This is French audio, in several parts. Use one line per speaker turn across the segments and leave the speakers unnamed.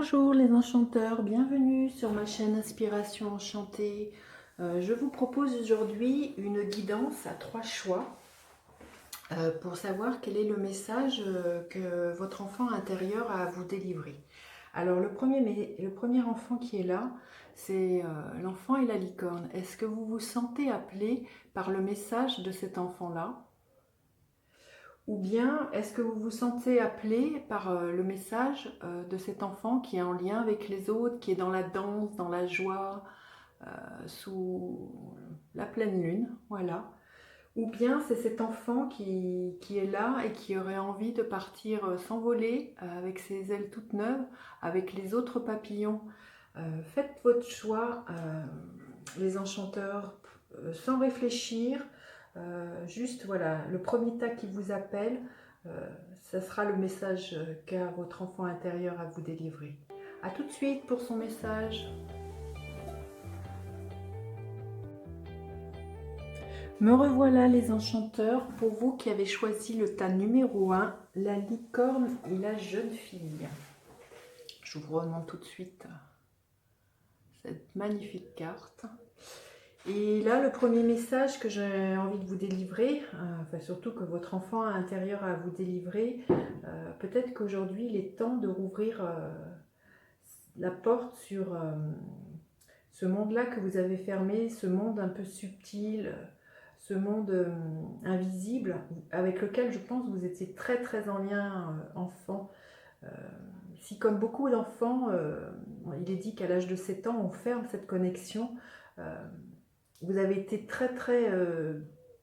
Bonjour les enchanteurs, bienvenue sur ma chaîne Inspiration Enchantée. Je vous propose aujourd'hui une guidance à 3 choix pour savoir quel est le message que votre enfant intérieur a à vous délivrer. Alors le premier enfant qui est là, c'est l'enfant et la licorne. Est-ce que vous vous sentez appelé par le message de cet enfant-là ? Ou bien est-ce que vous vous sentez appelé par le message de cet enfant qui est en lien avec les autres, qui est dans la danse, dans la joie, sous la pleine lune, voilà. Ou bien c'est cet enfant qui est là et qui aurait envie de partir s'envoler avec ses ailes toutes neuves, avec les autres papillons. Faites votre choix, les enchanteurs, sans réfléchir. Juste voilà, le premier tas qui vous appelle, ça sera le message qu'a votre enfant intérieur à vous délivrer. A tout de suite pour son message. Me revoilà les enchanteurs, pour vous qui avez choisi le tas numéro 1, la licorne et la jeune fille. Je vous remonte tout de suite cette magnifique carte. Et là, le premier message que j'ai envie de vous délivrer, enfin surtout que votre enfant intérieur a à vous délivrer, peut-être qu'aujourd'hui il est temps de rouvrir la porte sur ce monde-là que vous avez fermé, ce monde un peu subtil, ce monde invisible, avec lequel je pense que vous étiez très très en lien enfant. Si comme beaucoup d'enfants, il est dit qu'à l'âge de 7 ans, on ferme cette connexion, vous avez été très très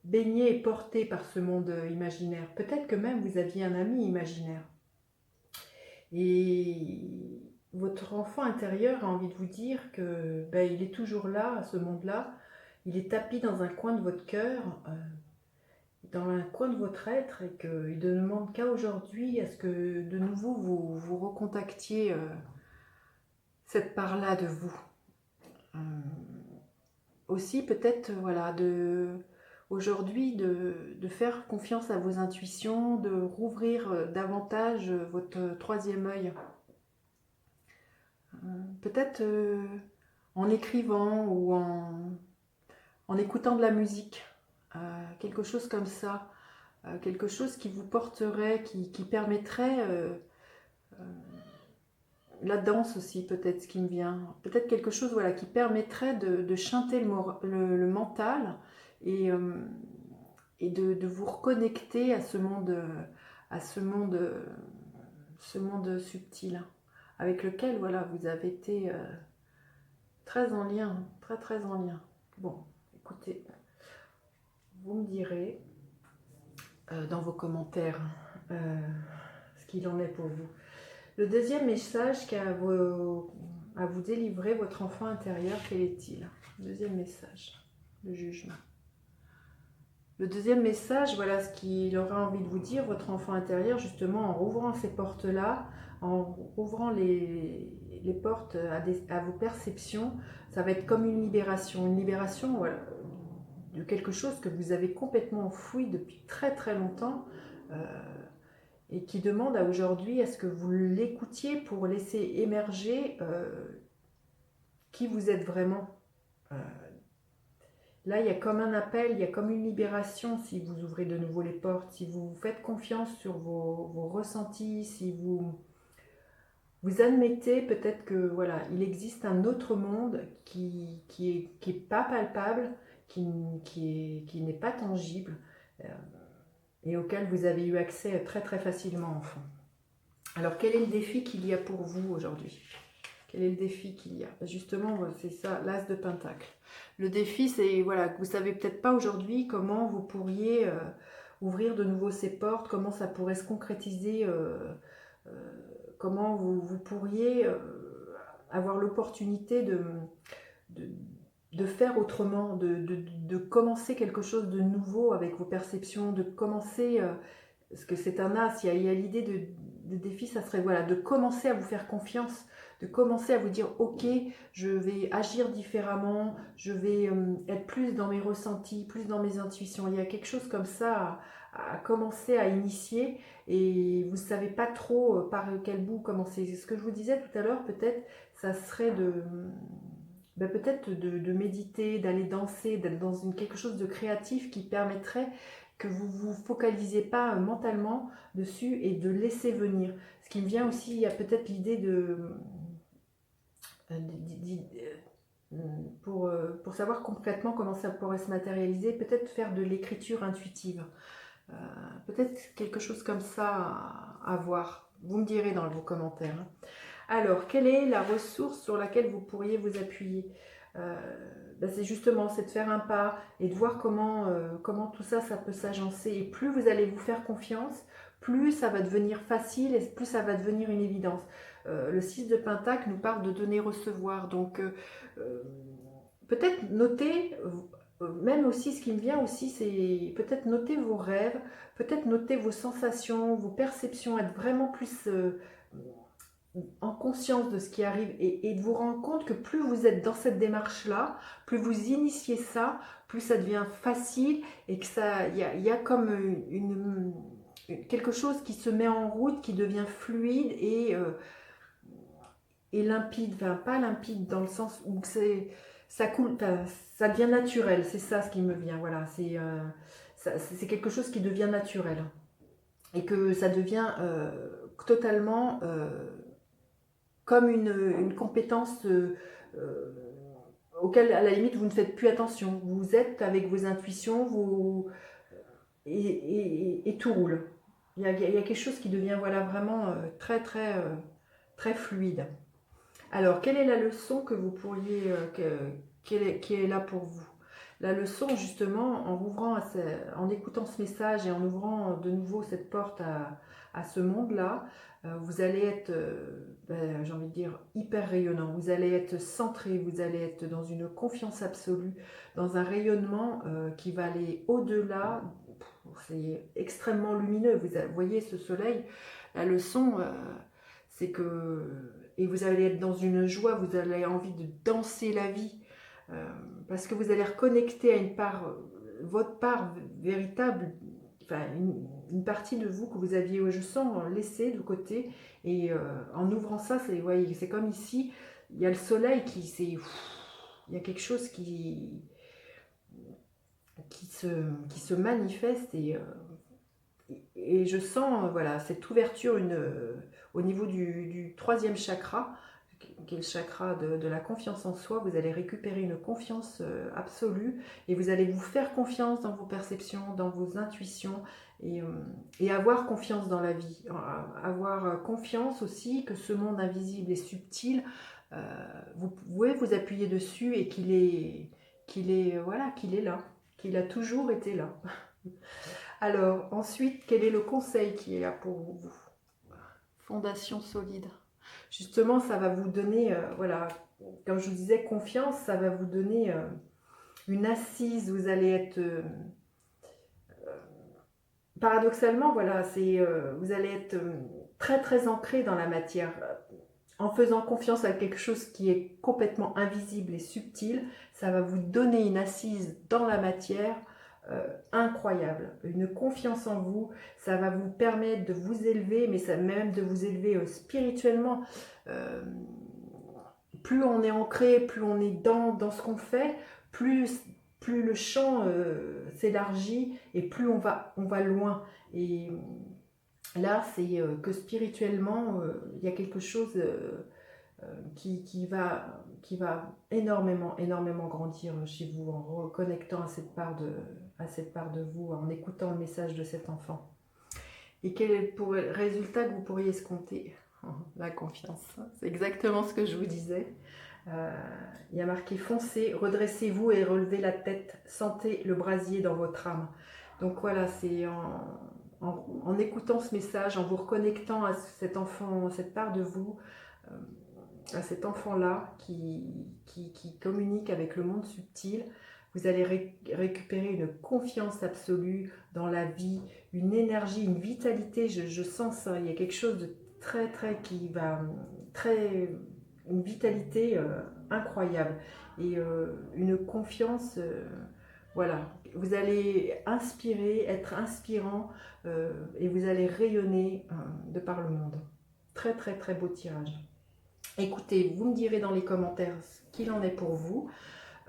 baigné et porté par ce monde imaginaire. Peut-être que même vous aviez un ami imaginaire. Et votre enfant intérieur a envie de vous dire que il est toujours là, à ce monde-là. Il est tapis dans un coin de votre cœur, dans un coin de votre être, et qu'il ne demande qu'à aujourd'hui à ce que de nouveau vous recontactiez cette part-là de vous. Aussi peut-être voilà, aujourd'hui de faire confiance à vos intuitions, de rouvrir davantage votre troisième œil. Peut-être en écrivant ou en écoutant de la musique, quelque chose comme ça, quelque chose qui vous porterait, qui permettrait, la danse aussi peut-être ce qui me vient, peut-être quelque chose voilà, qui permettrait de chanter le mental et de vous reconnecter à ce monde subtil avec lequel voilà, vous avez été très en lien, très très en lien. Bon, écoutez, vous me direz dans vos commentaires ce qu'il en est pour vous. Le deuxième message qu'a à vous délivrer votre enfant intérieur, quel est-il? Deuxième message, le jugement. Le deuxième message, voilà ce qu'il aura envie de vous dire, votre enfant intérieur, justement en rouvrant ces portes-là, en rouvrant les portes à vos perceptions, ça va être comme une libération voilà, de quelque chose que vous avez complètement enfoui depuis très très longtemps, et qui demande à aujourd'hui à ce que vous l'écoutiez pour laisser émerger qui vous êtes vraiment. Là, il y a comme un appel, il y a comme une libération si vous ouvrez de nouveau les portes, si vous faites confiance sur vos ressentis, si vous admettez peut-être que voilà, il existe un autre monde qui est pas palpable, qui n'est pas tangible, et auquel vous avez eu accès très très facilement enfant. Alors quel est le défi qu'il y a pour vous aujourd'hui? Quel est le défi qu'il y a? Justement, c'est ça, l'as de Pentacle. Le défi, c'est voilà, que vous ne savez peut-être pas aujourd'hui comment vous pourriez ouvrir de nouveau ces portes, comment ça pourrait se concrétiser, comment vous pourriez avoir l'opportunité de faire autrement, de commencer quelque chose de nouveau avec vos perceptions, de commencer, parce que c'est un as, il y a l'idée de défi, ça serait voilà, de commencer à vous faire confiance, de commencer à vous dire ok, je vais agir différemment, je vais être plus dans mes ressentis, plus dans mes intuitions. Il y a quelque chose comme ça à commencer à initier et vous ne savez pas trop par quel bout commencer. Ce que je vous disais tout à l'heure, peut-être, ça serait peut-être de méditer, d'aller danser, d'être dans quelque chose de créatif qui permettrait que vous ne vous focalisiez pas mentalement dessus et de laisser venir. Ce qui me vient aussi, il y a peut-être l'idée pour savoir concrètement comment ça pourrait se matérialiser, peut-être faire de l'écriture intuitive. Peut-être quelque chose comme ça à voir. Vous me direz dans vos commentaires. Alors, quelle est la ressource sur laquelle vous pourriez vous appuyer? C'est justement, c'est de faire un pas et de voir comment tout ça, ça peut s'agencer. Et plus vous allez vous faire confiance, plus ça va devenir facile et plus ça va devenir une évidence. Le 6 de Pentacle nous parle de donner-recevoir. Donc, peut-être noter, même aussi ce qui me vient aussi, c'est peut-être noter vos rêves, peut-être noter vos sensations, vos perceptions, être vraiment plus en conscience de ce qui arrive et de vous rendre compte que plus vous êtes dans cette démarche-là, plus vous initiez ça, plus ça devient facile et que ça, il y a comme quelque chose qui se met en route, qui devient fluide et limpide, enfin pas limpide dans le sens où ça coule, ça devient naturel, c'est ça ce qui me vient, voilà, c'est quelque chose qui devient naturel et que ça devient totalement comme une compétence auquel à la limite vous ne faites plus attention, vous êtes avec vos intuitions et tout roule. Il y a quelque chose qui devient voilà, vraiment très fluide. Alors, quelle est la leçon que vous pourriez, qui est là pour vous? La leçon, justement, en écoutant ce message et en ouvrant de nouveau cette porte à ce monde-là, vous allez être, j'ai envie de dire, hyper rayonnant. Vous allez être centré, vous allez être dans une confiance absolue, dans un rayonnement qui va aller au-delà. C'est extrêmement lumineux. Vous voyez ce soleil. La leçon, c'est que... Et vous allez être dans une joie, vous allez avoir envie de danser la vie. Parce que vous allez reconnecter à une part, votre part véritable, enfin une partie de vous que vous aviez, je sens, laissée de côté. Et en ouvrant ça, c'est comme ici, il y a le soleil il y a quelque chose qui se manifeste et je sens voilà, cette ouverture au niveau du troisième chakra, qui est le chakra de la confiance en soi. Vous allez récupérer une confiance absolue et vous allez vous faire confiance dans vos perceptions, dans vos intuitions et avoir confiance dans la vie. Avoir confiance aussi que ce monde invisible et subtil, vous pouvez vous appuyer dessus et qu'il est là, qu'il a toujours été là. Alors, ensuite, quel est le conseil qui est là pour vous? Fondation solide. Justement, ça va vous donner, voilà, comme je vous disais, confiance, ça va vous donner une assise, vous allez être... paradoxalement, voilà, vous allez être très très ancré dans la matière. En faisant confiance à quelque chose qui est complètement invisible et subtil, ça va vous donner une assise dans la matière incroyable, une confiance en vous, ça va vous permettre de vous élever, mais ça même de vous élever spirituellement. Plus on est ancré, plus on est dans ce qu'on fait, plus le champ s'élargit et plus on va loin. Et là, c'est que spirituellement, il y a quelque chose qui va énormément grandir chez vous en reconnectant à cette part de vous, en écoutant le message de cet enfant. Et quel est le résultat que vous pourriez escompter? La confiance, c'est exactement ce que je vous disais. Il y a marqué foncez, redressez-vous et relevez la tête, sentez le brasier dans votre âme. Donc voilà, c'est en écoutant ce message, en vous reconnectant à cet enfant, cette part de vous, à cet enfant-là qui communique avec le monde subtil, vous allez récupérer une confiance absolue dans la vie, une énergie, une vitalité, je sens ça, il y a quelque chose de très qui va très une vitalité incroyable et une confiance, voilà. Vous allez inspirer, être inspirant et vous allez rayonner de par le monde. Très très très beau tirage. Écoutez, vous me direz dans les commentaires ce qu'il en est pour vous.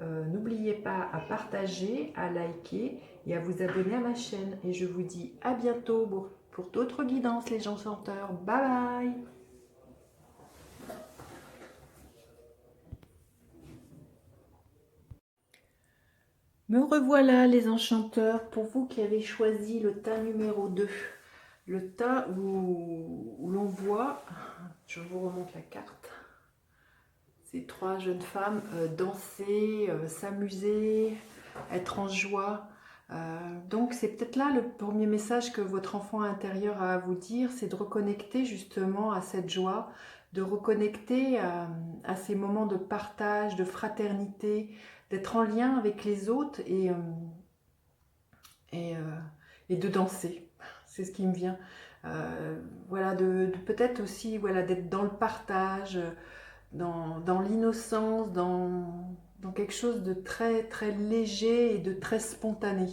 N'oubliez pas à partager, à liker et à vous abonner à ma chaîne. Et je vous dis à bientôt pour d'autres guidances les enchanteurs. Bye bye. Me revoilà les enchanteurs, pour vous qui avez choisi le tas numéro 2. Le tas où l'on voit, je vous remonte la carte, ces trois jeunes femmes danser, s'amuser, être en joie. Donc c'est peut-être là le premier message que votre enfant intérieur a à vous dire, c'est de reconnecter justement à cette joie, de reconnecter à ces moments de partage, de fraternité, d'être en lien avec les autres et de danser. C'est ce qui me vient. Voilà, de peut-être aussi voilà, d'être dans le partage, dans l'innocence, dans quelque chose de très très léger et de très spontané.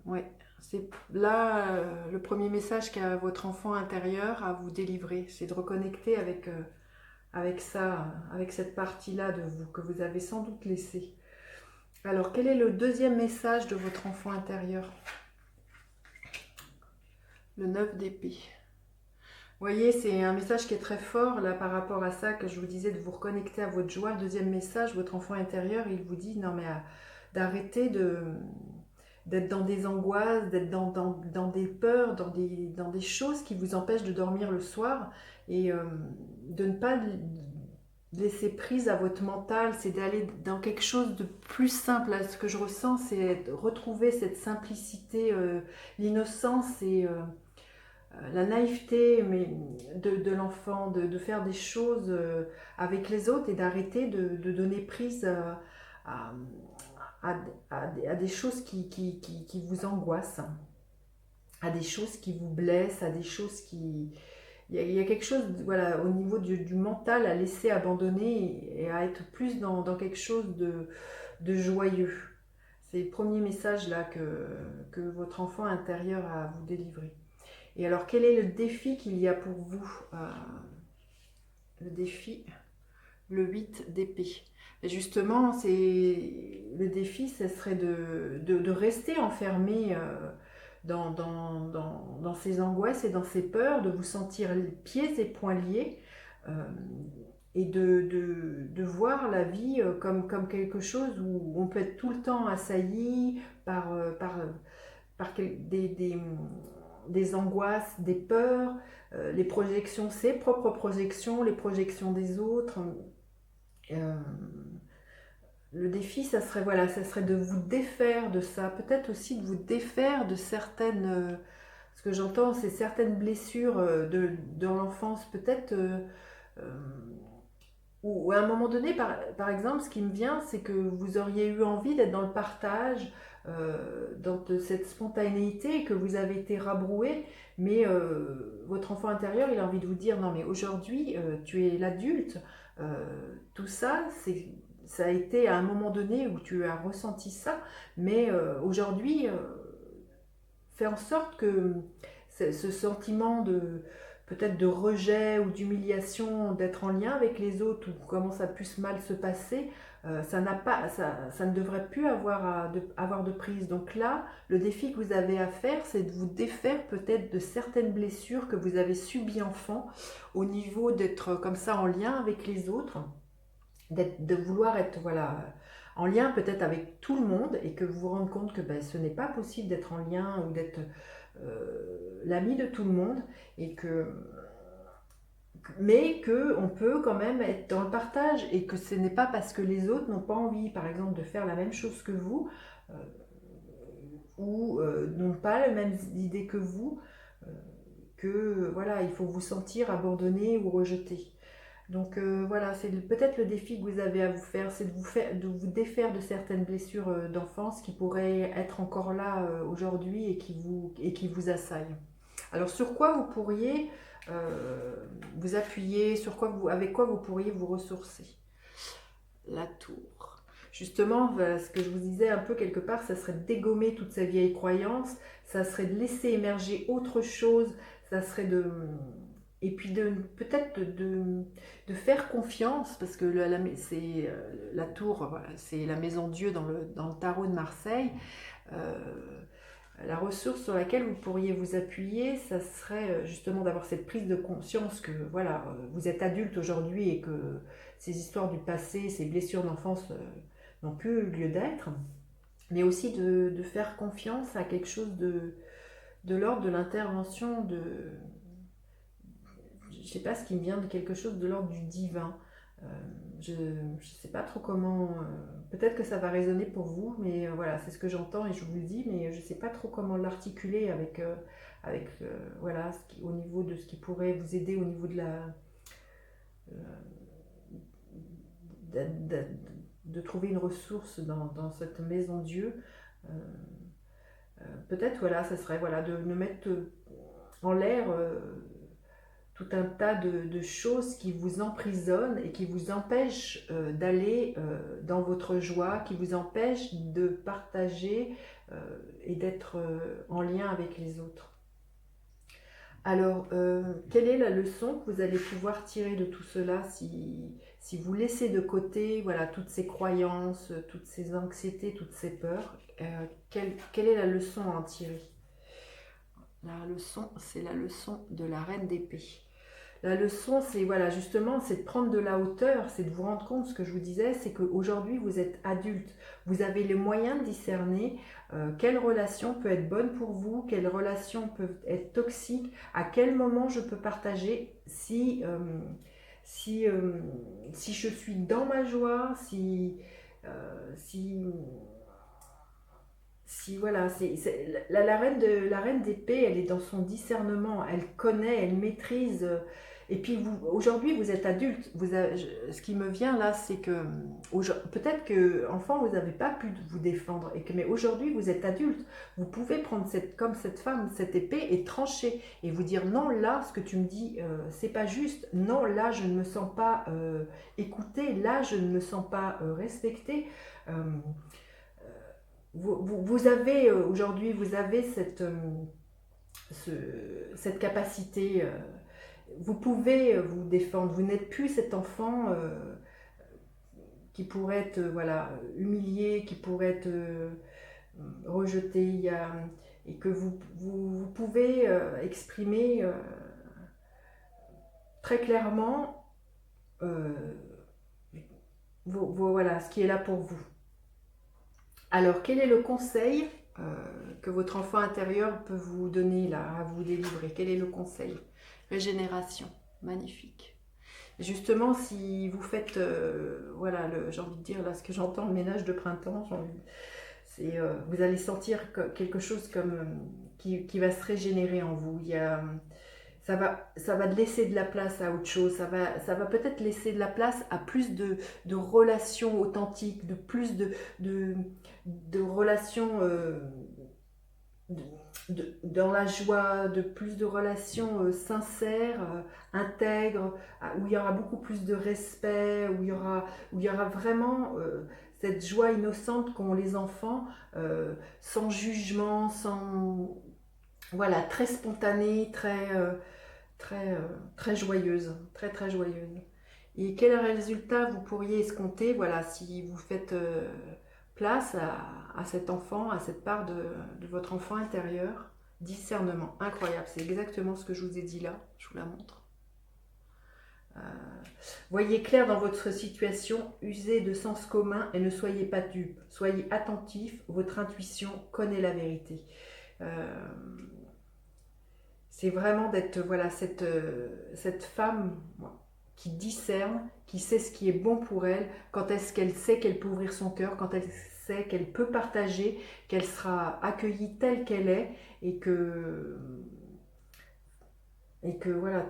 Ouais, c'est là le premier message qu'a votre enfant intérieur à vous délivrer, c'est de reconnecter avec ça, avec cette partie-là de vous que vous avez sans doute laissée. Alors, quel est le deuxième message de votre enfant intérieur? Le 9 d'épée. Vous voyez, c'est un message qui est très fort là par rapport à ça que je vous disais de vous reconnecter à votre joie. Le deuxième message, votre enfant intérieur, il vous dit non mais d'arrêter d'être dans des angoisses, d'être dans des peurs, dans des choses qui vous empêchent de dormir le soir et de ne pas laisser prise à votre mental, c'est d'aller dans quelque chose de plus simple. Là, ce que je ressens, c'est retrouver cette simplicité, l'innocence et la naïveté mais de l'enfant, de faire des choses avec les autres et d'arrêter de donner prise à, à des choses qui vous angoissent, à des choses qui vous blessent, à des choses qui... Il y a quelque chose voilà, au niveau du mental à laisser abandonner et à être plus dans quelque chose de joyeux. C'est le premier message là que votre enfant intérieur a à vous délivrer. Et alors, quel est le défi qu'il y a pour vous Le défi, le 8 d'épée. Et justement, le défi, ce serait de rester enfermé dans ces angoisses et dans ces peurs, de vous sentir pieds et poings liés et de voir la vie comme quelque chose où on peut être tout le temps assailli par des angoisses, des peurs, les projections, ses propres projections, les projections des autres. Le défi, ça serait, voilà, ça serait de vous défaire de ça, peut-être aussi de vous défaire de certaines, ce que j'entends, c'est certaines blessures dans l'enfance, peut-être, ou à un moment donné, par exemple, ce qui me vient, c'est que vous auriez eu envie d'être dans le partage, dans cette spontanéité, et que vous avez été rabroué, mais votre enfant intérieur, il a envie de vous dire, non mais aujourd'hui, tu es l'adulte, tout ça, ça a été à un moment donné où tu as ressenti ça, mais aujourd'hui, fais en sorte que ce sentiment de peut-être de rejet ou d'humiliation, d'être en lien avec les autres ou comment ça puisse mal se passer, ça ne devrait plus avoir de prise. Donc là, le défi que vous avez à faire, c'est de vous défaire peut-être de certaines blessures que vous avez subies enfant, au niveau d'être comme ça en lien avec les autres, de vouloir être voilà, en lien peut-être avec tout le monde et que vous vous rendez compte que ce n'est pas possible d'être en lien ou d'être l'ami de tout le monde et mais qu'on peut quand même être dans le partage et que ce n'est pas parce que les autres n'ont pas envie par exemple de faire la même chose que vous ou n'ont pas les mêmes idées que vous que voilà, il faut vous sentir abandonné ou rejeté. Donc voilà, c'est peut-être le défi que vous avez à vous faire, c'est de vous défaire de certaines blessures d'enfance qui pourraient être encore là aujourd'hui et qui vous assaillent. Alors sur quoi vous pourriez vous appuyer, sur quoi avec quoi vous pourriez vous ressourcer. La tour. Justement, ce que je vous disais un peu quelque part, ça serait de dégommer toutes ces vieilles croyances, ça serait de laisser émerger autre chose, ça serait de... Et puis peut-être de faire confiance, parce que c'est la tour, voilà, c'est la maison Dieu dans le tarot de Marseille. La ressource sur laquelle vous pourriez vous appuyer, ça serait justement d'avoir cette prise de conscience que voilà, vous êtes adulte aujourd'hui et que ces histoires du passé, ces blessures d'enfance n'ont plus lieu d'être, mais aussi de faire confiance à quelque chose de l'ordre de l'intervention de... Je ne sais pas ce qui me vient de quelque chose de l'ordre du divin. Je ne sais pas trop comment, peut-être que ça va résonner pour vous, mais voilà, c'est ce que j'entends et je vous le dis, mais je ne sais pas trop comment l'articuler avec voilà, au niveau de ce qui pourrait vous aider au niveau de de trouver une ressource dans cette maison Dieu. Peut-être, voilà, ça serait voilà, de mettre en l'air tout un tas de choses qui vous emprisonnent et qui vous empêchent d'aller dans votre joie, qui vous empêchent de partager et d'être en lien avec les autres. Alors, quelle est la leçon que vous allez pouvoir tirer de tout cela si vous laissez de côté voilà, toutes ces croyances, toutes ces anxiétés, toutes ces peurs, quelle est la leçon à en tirer? La leçon, c'est la leçon de la reine d'épée. La leçon, c'est voilà, justement, c'est de prendre de la hauteur, c'est de vous rendre compte, ce que je vous disais, c'est qu'aujourd'hui, vous êtes adulte. Vous avez les moyens de discerner quelle relation peut être bonne pour vous, quelle relation peut être toxique, à quel moment je peux partager, si je suis dans ma joie, si voilà, la reine d'épée, elle est dans son discernement, elle connaît, elle maîtrise. Et puis aujourd'hui, vous êtes adulte. Ce qui me vient là, c'est que peut-être que enfant, vous n'avez pas pu vous défendre, mais aujourd'hui, vous êtes adulte. Vous pouvez prendre comme cette femme, cette épée et trancher et vous dire non, là, ce que tu me dis, c'est pas juste. Non, là, je ne me sens pas écoutée. Là, je ne me sens pas respectée. Vous avez aujourd'hui, vous avez cette capacité, vous pouvez vous défendre, vous n'êtes plus cet enfant qui pourrait être voilà, humilié, qui pourrait être rejeté, et que vous pouvez exprimer très clairement voilà, ce qui est là pour vous. Alors, quel est le conseil que votre enfant intérieur peut vous donner là, à vous délivrer? Quel est le conseil? Régénération, magnifique. Justement, si vous faites, voilà, j'ai envie de dire, là, ce que j'entends, le ménage de printemps, c'est, vous allez sentir quelque chose comme, qui va se régénérer en vous. Ça va laisser de la place à autre chose, ça va peut-être laisser de la place à plus de relations authentiques, de plus de relations dans la joie, de plus de relations sincères, intègres, où il y aura beaucoup plus de respect, où il y aura vraiment cette joie innocente qu'ont les enfants, sans jugement, voilà, très spontanée, très joyeuse, très joyeuse. Et quel résultat vous pourriez escompter, voilà, si vous faites place à cet enfant, à cette part de votre enfant intérieur? Discernement, incroyable, c'est exactement ce que je vous ai dit là, je vous la montre. Voyez clair dans votre situation, usez de sens commun et ne soyez pas dupe. Soyez attentif, votre intuition connaît la vérité. C'est vraiment d'être voilà, cette femme qui discerne, qui sait ce qui est bon pour elle, quand est-ce qu'elle sait qu'elle peut ouvrir son cœur, quand elle sait qu'elle peut partager, qu'elle sera accueillie telle qu'elle est, et que voilà,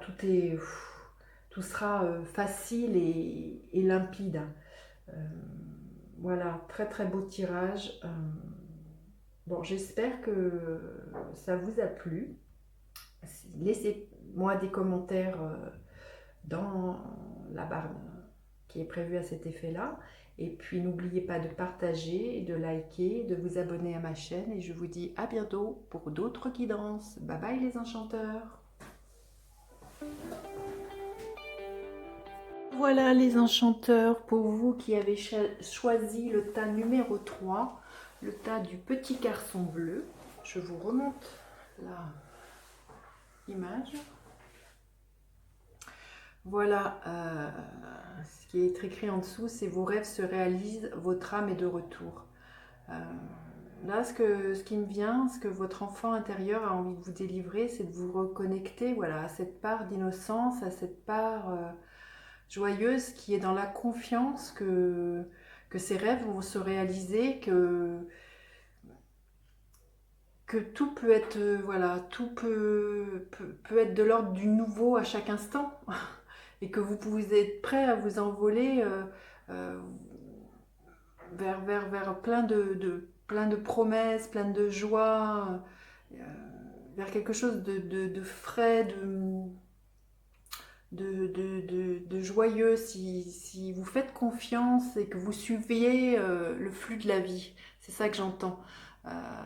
tout sera facile et limpide. Voilà, très beau tirage. Bon, j'espère que ça vous a plu. moi des commentaires dans la barre qui est prévue à cet effet-là. Et puis n'oubliez pas de partager, de liker, de vous abonner à ma chaîne. Et je vous dis à bientôt pour d'autres guidances. Bye bye les enchanteurs. Voilà les enchanteurs, pour vous qui avez choisi le tas numéro 3, le tas du petit garçon bleu. Je vous remonte l'image. Voilà, ce qui est écrit en dessous, c'est vos rêves se réalisent, votre âme est de retour. Là, ce qui me vient, ce que votre enfant intérieur a envie de vous délivrer, c'est de vous reconnecter, voilà, à cette part d'innocence, à cette part joyeuse qui est dans la confiance que ces rêves vont se réaliser, que tout peut être, voilà, tout peut être de l'ordre du nouveau à chaque instant. Et que vous pouvez être prêt à vous envoler euh, vers plein de promesses, plein de joie, vers quelque chose de frais, de joyeux, si vous faites confiance et que vous suiviez le flux de la vie. C'est ça que j'entends.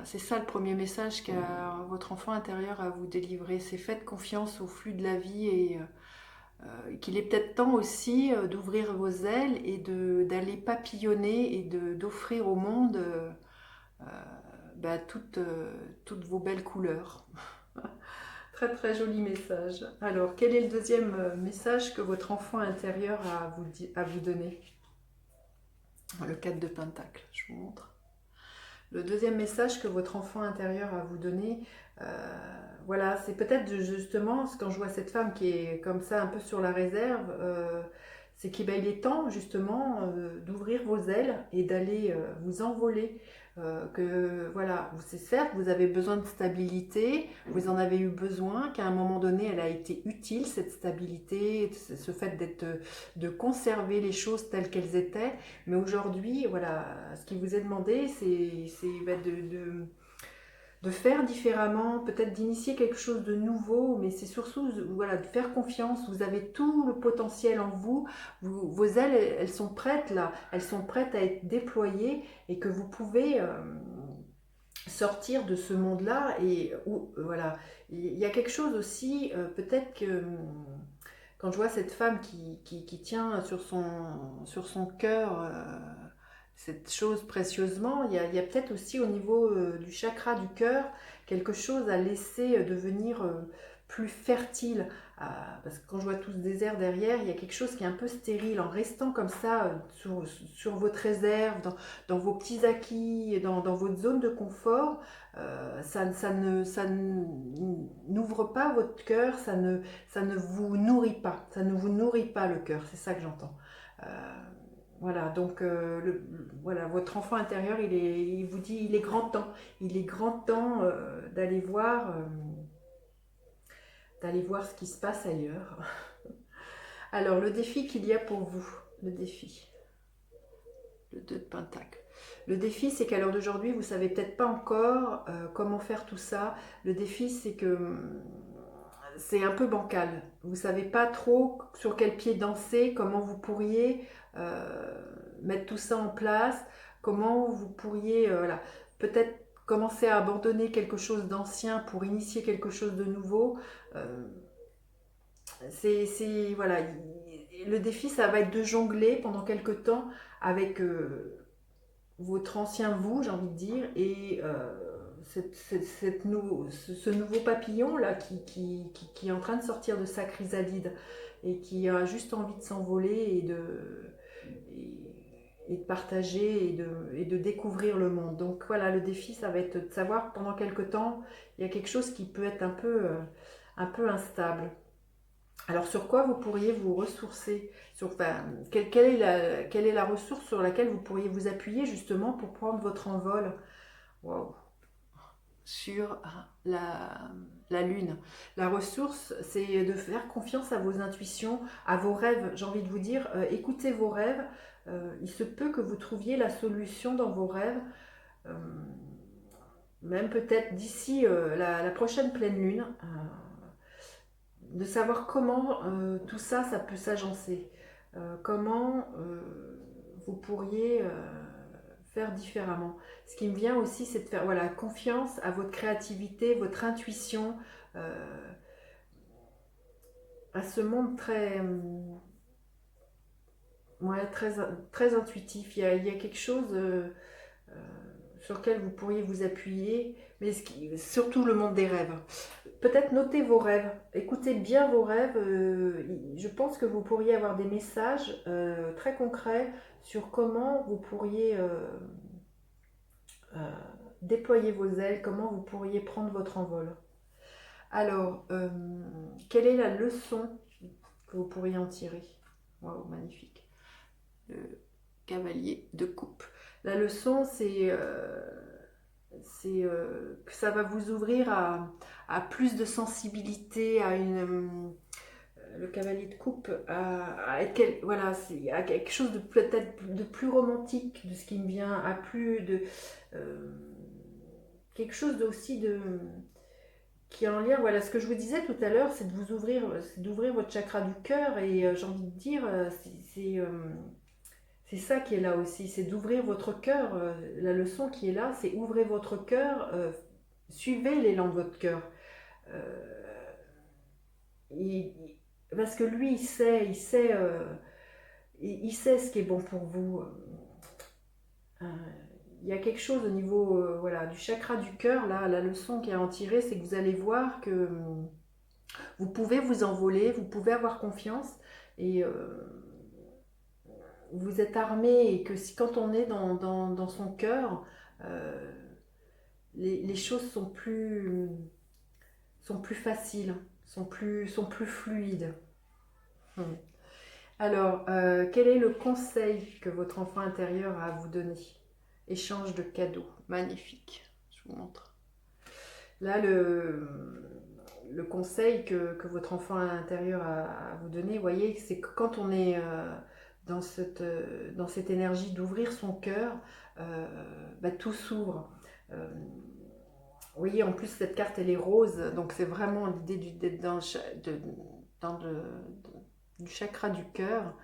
C'est ça le premier message qu'a votre enfant intérieur à vous délivrer. C'est faites confiance au flux de la vie et qu'il est peut-être temps aussi d'ouvrir vos ailes et d'aller papillonner et d'offrir au monde toutes vos belles couleurs. Très très joli message. Alors, quel est le deuxième message que votre enfant intérieur a à vous donner? Le 4 de Pentacle, je vous montre. Le deuxième message que votre enfant intérieur a à vous donner, voilà, c'est peut-être justement, quand je vois cette femme qui est comme ça un peu sur la réserve, c'est qu'il est temps justement d'ouvrir vos ailes et d'aller vous envoler. Que voilà, c'est certes, vous avez besoin de stabilité, vous en avez eu besoin, qu'à un moment donné, elle a été utile, cette stabilité, ce fait de conserver les choses telles qu'elles étaient. Mais aujourd'hui, voilà, ce qui vous est demandé, c'est de faire différemment, peut-être d'initier quelque chose de nouveau, mais c'est surtout voilà, de faire confiance. Vous avez tout le potentiel en vous, vos ailes, elles sont prêtes là, elles sont prêtes à être déployées et que vous pouvez sortir de ce monde-là. Et voilà, il y a quelque chose aussi, peut-être que quand je vois cette femme qui tient sur son cœur cette chose précieusement, il y a peut-être aussi au niveau du chakra du cœur quelque chose à laisser devenir plus fertile. Parce que quand je vois tout ce désert derrière, il y a quelque chose qui est un peu stérile. En restant comme ça sur votre réserve, dans vos petits acquis, dans votre zone de confort, ça n'ouvre pas votre cœur, ça ne vous nourrit pas. Ça ne vous nourrit pas le cœur, c'est ça que j'entends. Voilà, donc voilà, votre enfant intérieur, il vous dit, il est grand temps. Il est grand temps d'aller voir ce qui se passe ailleurs. Alors, le défi qu'il y a pour vous, le défi, le 2 de Pentacle. Le défi, c'est qu'à l'heure d'aujourd'hui, vous ne savez peut-être pas encore comment faire tout ça. Le défi, c'est que c'est un peu bancal. Vous ne savez pas trop sur quel pied danser, comment vous pourriez mettre tout ça en place, comment vous pourriez voilà, peut-être commencer à abandonner quelque chose d'ancien pour initier quelque chose de nouveau. Voilà, le défi, ça va être de jongler pendant quelque temps avec votre ancien vous, j'ai envie de dire, et ce nouveau papillon là qui est en train de sortir de sa chrysalide et qui a juste envie de s'envoler et de partager et de découvrir le monde. Donc voilà, le défi, ça va être de savoir pendant quelque temps, il y a quelque chose qui peut être un peu instable. Alors sur quoi vous pourriez vous ressourcer quelle est la ressource sur laquelle vous pourriez vous appuyer justement pour prendre votre envol? Wow. Sur la lune. La ressource, c'est de faire confiance à vos intuitions, à vos rêves. J'ai envie de vous dire, écoutez vos rêves. Il se peut que vous trouviez la solution dans vos rêves. Même peut-être d'ici la prochaine pleine lune. de savoir comment tout ça, ça peut s'agencer. Comment vous pourriez faire différemment. Ce qui me vient aussi, c'est de faire voilà, confiance à votre créativité, votre intuition, à ce monde ouais, très intuitif. Il y a quelque chose euh, sur lequel vous pourriez vous appuyer, mais surtout le monde des rêves. Peut-être notez vos rêves, écoutez bien vos rêves. Je pense que vous pourriez avoir des messages très concrets sur comment vous pourriez euh, déployer vos ailes, comment vous pourriez prendre votre envol. Alors, quelle est la leçon que vous pourriez en tirer? Waouh, magnifique. Le cavalier de coupe. La leçon, c'est que ça va vous ouvrir à plus de sensibilité, à une le cavalier de coupe, voilà, à quelque chose de peut-être de plus romantique, de ce qui me vient, à plus de quelque chose aussi de qui est en lien, voilà, ce que je vous disais tout à l'heure, c'est de vous ouvrir, c'est d'ouvrir votre chakra du cœur, et j'ai envie de dire, c'est ça qui est là aussi, c'est d'ouvrir votre cœur. La leçon qui est là, c'est ouvrez votre cœur, suivez l'élan de votre cœur. Euh, il- Parce que lui, il sait ce qui est bon pour vous. Euh, il y a quelque chose au niveau voilà, du chakra du cœur, là, la leçon qui est à en tirer, c'est que vous allez voir que vous pouvez vous envoler, vous pouvez avoir confiance, et vous êtes armé, et que si quand on est dans son cœur, euh, les choses sont plus faciles, sont plus fluides. Alors, quel est le conseil que votre enfant intérieur a à vous donner? Échange de cadeaux. Magnifique. Je vous montre. Là, le conseil que votre enfant intérieur a à vous donner, vous voyez, c'est que quand on est dans cette énergie d'ouvrir son cœur, tout s'ouvre. Vous voyez, en plus, cette carte, elle est rose, donc c'est vraiment l'idée d'être dans du chakra du cœur.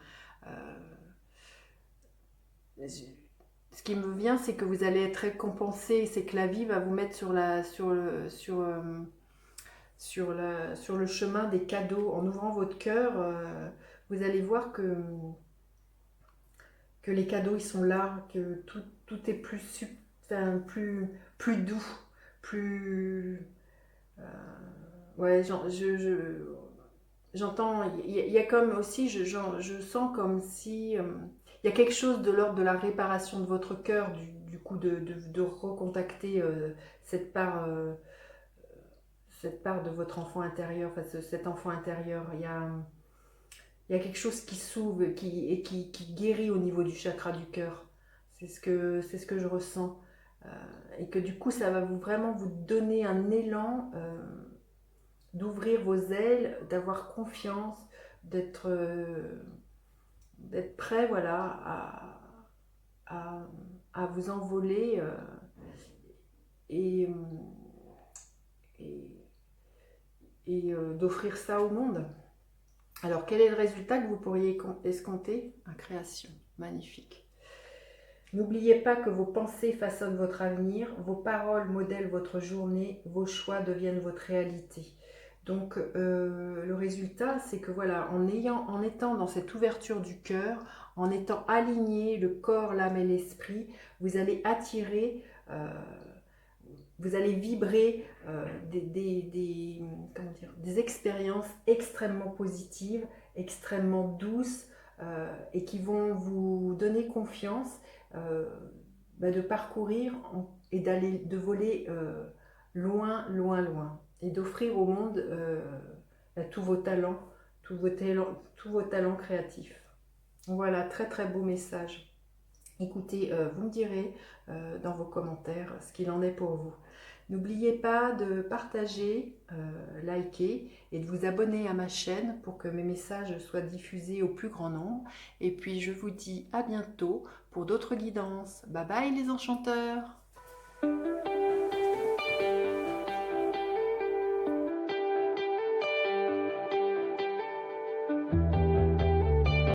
Ce qui me vient, c'est que vous allez être récompensé, c'est que la vie va vous mettre sur le chemin des cadeaux. En ouvrant votre cœur, vous allez voir que les cadeaux, ils sont là, que tout est enfin, plus doux, plus... ouais, j'entends, il y a comme aussi, je sens comme si il y a quelque chose de l'ordre de la réparation de votre cœur, du coup de recontacter cette part de votre enfant intérieur, enfin cet enfant intérieur. Il y a quelque chose qui s'ouvre qui guérit au niveau du chakra du cœur. C'est ce que je ressens. Et que du coup, ça va vraiment vous donner un élan. D'ouvrir vos ailes, d'avoir confiance, d'être prêt, voilà, à, à vous envoler et, et, d'offrir ça au monde. Alors, quel est le résultat que vous pourriez escompter? Une création magnifique. N'oubliez pas que vos pensées façonnent votre avenir, vos paroles modèlent votre journée, vos choix deviennent votre réalité. Donc le résultat, c'est que voilà, en étant dans cette ouverture du cœur, en étant aligné, le corps, l'âme et l'esprit, vous allez attirer, vous allez vibrer des expériences extrêmement positives, extrêmement douces, et qui vont vous donner confiance de parcourir et de voler loin, loin, loin, et d'offrir au monde tous vos talents, tous vos talents créatifs. Voilà, très très beau message. Écoutez, vous me direz dans vos commentaires ce qu'il en est pour vous. N'oubliez pas de partager, liker et de vous abonner à ma chaîne pour que mes messages soient diffusés au plus grand nombre. Et puis je vous dis à bientôt pour d'autres guidances. Bye bye les enchanteurs!